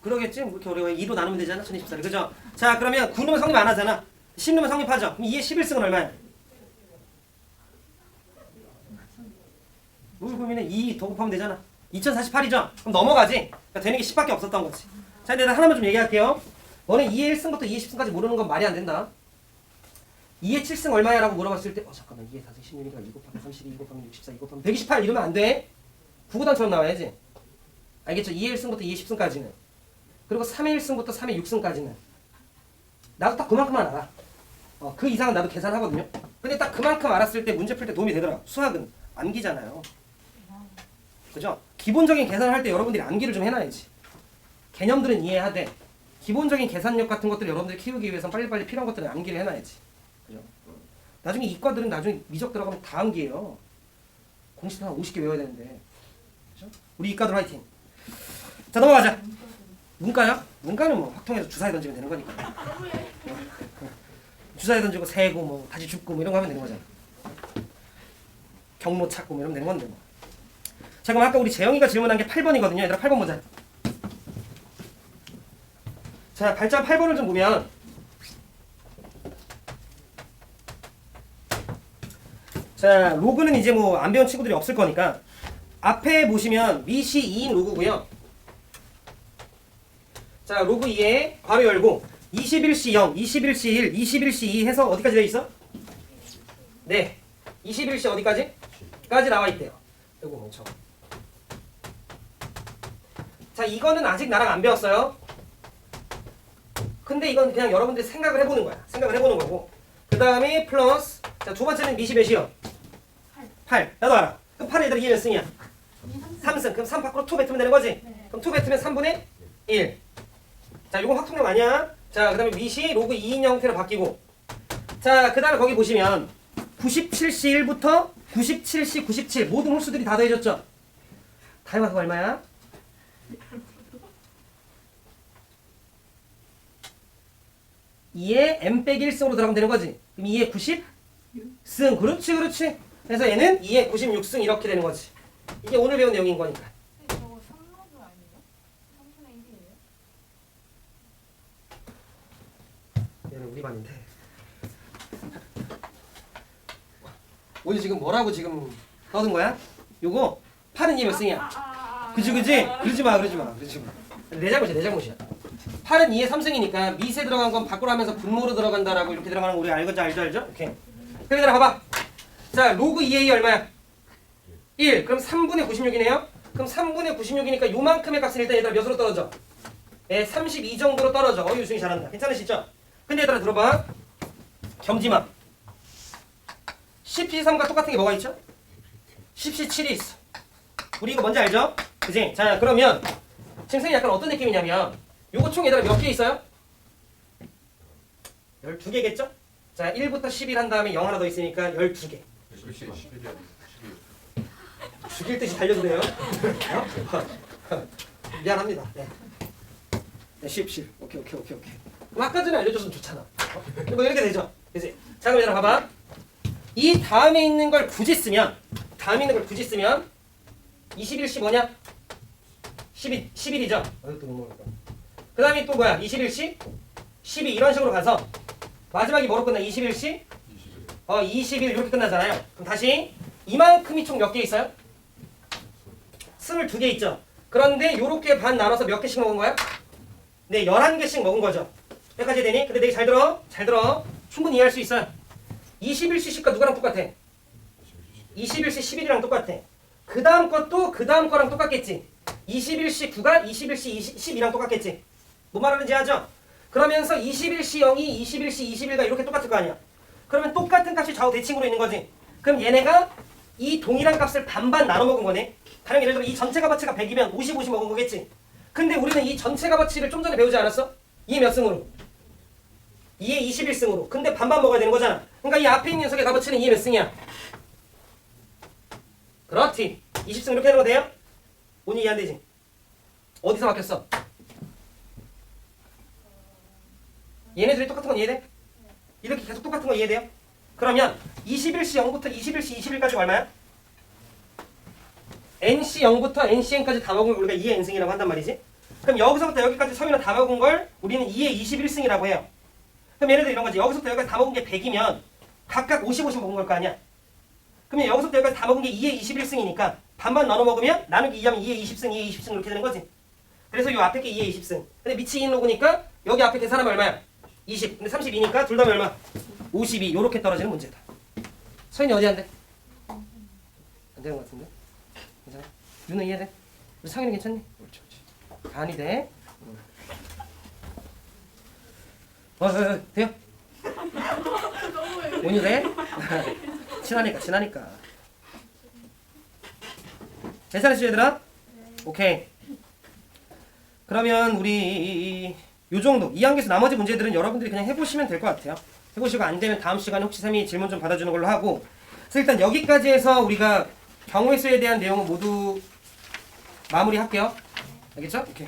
그러겠지? 뭐 이렇게 어려워요. 2로 나누면 되잖아. 1024를. 그죠? 자 그러면 9 넣으면 성립 안 하잖아. 10 넣으면 성립하죠. 그럼 2의 11승은 얼마야? 뭘 고민해? 2 더 곱하면 되잖아. 2048이죠? 그럼 넘어가지? 그러니까 되는 게 10밖에 없었던 거지. 자, 근데 나 하나만 좀 얘기할게요. 너는 2의 1승부터 2의 10승까지 모르는 건 말이 안 된다. 2의 7승 얼마야? 라고 물어봤을 때 잠깐만 2의 4승 16이니까 2 곱하기 32, 2 곱하기 64, 2 곱하기 128 이러면 안 돼. 구구단처럼 나와야지. 알겠죠? 2의 1승부터 2의 10승까지는. 그리고 3의 1승부터 3의 6승까지는. 나도 딱 그만큼만 알아. 그 이상은 나도 계산하거든요. 근데 딱 그만큼 알았을 때 문제 풀 때 도움이 되더라. 수학은 암기잖아요. 그죠? 기본적인 계산을 할 때 여러분들이 암기를 좀 해놔야지. 개념들은 이해하되 기본적인 계산력 같은 것들을 여러분들이 키우기 위해서 빨리빨리 필요한 것들은 암기를 해놔야지. 그죠? 나중에 이과들은 나중에 미적 들어가면 다 암기해요. 공식 한 50개 외워야 되는데. 그죠? 우리 이과들 화이팅. 자 넘어가자. 문과요? 문과는 뭐 확통해서 주사위 던지면 되는 거니까. 주사위 던지고 세고 뭐 다시 죽고 뭐 이런 거 하면 되는 거잖아. 경로 찾고 뭐 이러면 되는 건데 뭐. 자 그럼 아까 우리 재영이가 질문한 게 8번이거든요. 얘들아 8번 보자. 자 발자 8번을 좀 보면 자 로그는 이제 뭐 안 배운 친구들이 없을 거니까 앞에 보시면 미시 2인 로그고요. 자 로그 2에 괄호 열고 21시 0, 21시 1, 21시 2 해서 어디까지 되어 있어? 네 21시 어디까지? 까지 나와 있대요. 이거 멈춰. 자 이거는 아직 나랑 안 배웠어요. 근데 이건 그냥 여러분들이 생각을 해보는 거야. 생각을 해보는 거고 그 다음에 플러스 자 두 번째는 미시 몇이요? 8. 나도 알아. 그럼 8에 얘들아 2 몇 승이야? 3승. 그럼 3 밖으로 2 뱉으면 되는 거지? 네. 그럼 2 뱉으면 3분의 1. 자 이건 확통량 아니야? 자 그 다음에 미시 로그 2인 형태로 바뀌고 자 그 다음에 거기 보시면 97시 1부터 97시 97 모든 홀수들이 다 더해졌죠? 다 해봐서 얼마야? 이에 m 빼기 1승으로 들어가면 되는 거지. 그럼 2에 90승. 그렇지 그렇지. 그래서 얘는 2에 96승 이렇게 되는 거지. 이게 오늘 배운 내용인 거니까. 근데 저거 3로드 아니에요? 3분의 1이에요? 얘는 우리 반인데. 오늘 지금 뭐라고 지금 떠든 거야? 요거 8은 2 몇 승이야? 그지 그지? 그러지 마. 내 잘못이야 내 잘못이야. 8은 2에 3승이니까 미세 들어간 건 밖으로 하면서 분모로 들어간다라고 이렇게 들어가는 거 우리 알죠? 이렇게. 여기다가 봐봐. 자 로그 2a 얼마야? 1. 그럼 3분의 96이네요. 그럼 3분의 96이니까 요만큼의 값은 일단 얘들아 몇으로 떨어져? 네, 32 정도로 떨어져. 유승이 잘한다. 괜찮으시죠? 근데 얘들아 들어봐. 겸지마. 10C3과 똑같은 게 뭐가 있죠? 10C7이 있어. 우리 이거 뭔지 알죠? 그지? 자 그러면 지금 선생님 약간 어떤 느낌이냐면 요거 총 얘들아 몇 개 있어요? 12개겠죠? 자 1부터 11 한 다음에 0 하나 더 있으니까 12개. 11이야. 죽일 듯이 달려도 돼요? 미안합니다. 네. 네, 10. 오케이. 그럼 아까 전에 알려줬으면 좋잖아. 뭐 이렇게 되죠? 그치? 자, 그럼 얘들아 봐봐. 이 다음에 있는 걸 굳이 쓰면 21시 뭐냐? 11이죠? 그 다음에 또 뭐야? 21시? 12 이런 식으로 가서 마지막이 뭐로 끝나? 21시? 21 이렇게 끝나잖아요. 그럼 다시 이만큼이 총 몇 개 있어요? 22개 있죠. 그런데 요렇게 반 나눠서 몇 개씩 먹은 거야? 네, 11개씩 먹은 거죠. 여기까지 되니? 근데 되게 잘 들어. 충분히 이해할 수 있어요. 21시 10과 누구랑 똑같아? 21시 11이랑 똑같아. 그 다음 것도 그 다음 거랑 똑같겠지. 21시 9가 21시 12랑 똑같겠지. 뭐 말하는지 아죠? 그러면서 21시 0이 21시 21과 이렇게 똑같을 거 아니야. 그러면 똑같은 값이 좌우 대칭으로 있는 거지. 그럼 얘네가 이 동일한 값을 반반 나눠 먹은 거네. 가령 예를 들어 이 전체 값어치가 100이면 50, 50 먹은 거겠지. 근데 우리는 이 전체 값어치를 좀 전에 배우지 않았어? 2의 몇 승으로? 2의 21승으로. 근데 반반 먹어야 되는 거잖아. 그러니까 이 앞에 있는 녀석의 값어치는 2의 몇 승이야? 그렇지. 20승 이렇게 하는 거 돼요? 오늘 이해 안 되지? 어디서 바뀌었어? 얘네들이 똑같은 건 이해돼? 이렇게 계속 똑같은 거 이해돼요? 그러면 21시 0부터 21시 21까지가 얼마야? NC 0부터 NCN까지 다 먹은 걸 우리가 2의 N승이라고 한단 말이지. 그럼 여기서부터 여기까지 서윤아 다 먹은 걸 우리는 2의 21승이라고 해요. 그럼 얘네들 이런 거지. 여기서부터 여기까지 다 먹은 게 100이면 각각 50, 50 먹은 걸 거 아니야. 그러면 여기서부터 여기까지 다 먹은 게 2의 21승이니까 반반 나눠 먹으면 나누기 2하면 2의 20승, 2의 20승 이렇게 되는 거지. 그래서 요 앞에 게 2의 20승. 근데 미치인 로그니까 여기 앞에 계산하면 얼마야? 20. 근데 32니까 둘 다 얼마? 52. 요렇게 떨어지는 문제다. 서인이 어디 안 돼? 안 되는 것 같은데? 괜찮아? 윤은 이해돼? 우리 상현이 괜찮니? 옳지, 옳지. 간이 돼? 돼요? 온유 돼? 친하니까. 괜찮으시죠, 얘들아? 오케이. 그러면 우리 요 정도 2학기에서 나머지 문제들은 여러분들이 그냥 해보시면 될 것 같아요. 해보시고 안 되면 다음 시간에 혹시 쌤이 질문 좀 받아주는 걸로 하고. 그래서 일단 여기까지 해서 우리가 경우의 수에 대한 내용은 모두 마무리할게요. 알겠죠? 오케이.